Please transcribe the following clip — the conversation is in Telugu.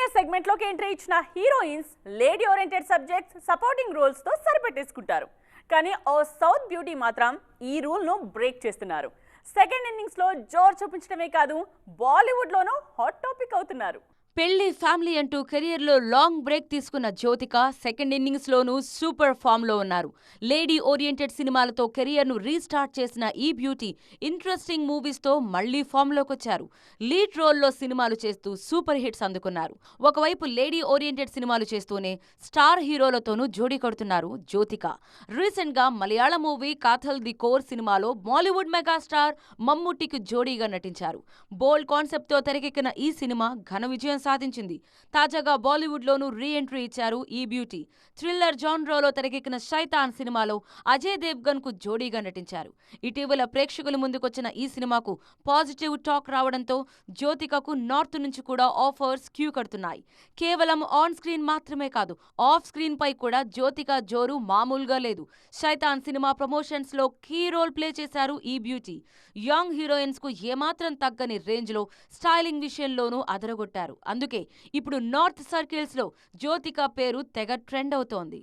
సీనియర్ సెగ్మెంట్ లోకి ఎంట్రీ ఇచ్చిన heroines lady oriented subjects supporting roles తో సరిపెట్టేసుకుంటారు. కానీ ఓ సౌత్ బ్యూటీ మాత్రం ఈ రూల్ ను బ్రేక్ చేస్తున్నారు. సెకండ్ ఇన్నింగ్స్ లో జోర్ చూపించడమే కాదు, బాలీవుడ్ లోనూ హాట్ టాపిక్ అవుతున్నారు. పెళ్లి ఫ్యామిలీ అంటూ కెరియర్లో లాంగ్ బ్రేక్ తీసుకున్న జ్యోతిక సెకండ్ ఇన్నింగ్స్లోనూ సూపర్ ఫామ్లో ఉన్నారు. లేడీ ఓరియంటెడ్ సినిమాలతో కెరియర్ను రీస్టార్ట్ చేసిన ఈ బ్యూటీ ఇంట్రెస్టింగ్ మూవీస్తో మళ్లీ ఫామ్లోకొచ్చారు. లీడ్ రోల్లో సినిమాలు చేస్తూ సూపర్ హిట్స్ అందుకున్నారు. ఒకవైపు లేడీ ఓరియంటెడ్ సినిమాలు చేస్తూనే స్టార్ హీరోలతోనూ జోడీ కొడుతున్నారు జ్యోతిక. రీసెంట్గా మలయాళ మూవీ కాథల్ ది కోర్ సినిమాలో బాలీవుడ్ మెగాస్టార్ మమ్ముట్టికి జోడీగా నటించారు. బోల్డ్ కాన్సెప్ట్తో తెరకెక్కిన ఈ సినిమా ఘన విజయం సాధించింది. తాజాగా బాలీవుడ్ లోనూ రీ ఎంట్రీ ఇచ్చారు ఈ బ్యూటీ. థ్రిల్లర్ జాన్రాలో తెరకెక్కిన శైతాన్ సినిమాలో అజయ్ దేవ్గన్ కు జోడీగా నటించారు. ఇటీవల ప్రేక్షకుల ముందుకొచ్చిన ఈ సినిమాకు పాజిటివ్ టాక్ రావడంతో జ్యోతికకు నార్త్ నుంచి కూడా ఆఫర్స్ క్యూ కడుతున్నాయి. కేవలం ఆన్ స్క్రీన్ మాత్రమే కాదు, ఆఫ్ స్క్రీన్ పై కూడా జ్యోతిక జోరు మామూలుగా లేదు. శైతాన్ సినిమా ప్రమోషన్స్ లో కీ రోల్ ప్లే చేశారు ఈ బ్యూటీ. యంగ్ హీరోయిన్స్ కు ఏమాత్రం తగ్గని రేంజ్ లో స్టైలింగ్ విషయంలోనూ అదరగొట్టారు. అందుకే ఇప్పుడు నార్త్ సర్కిల్స్ లో జ్యోతిక పేరు తెగ ట్రెండ్ అవుతోంది.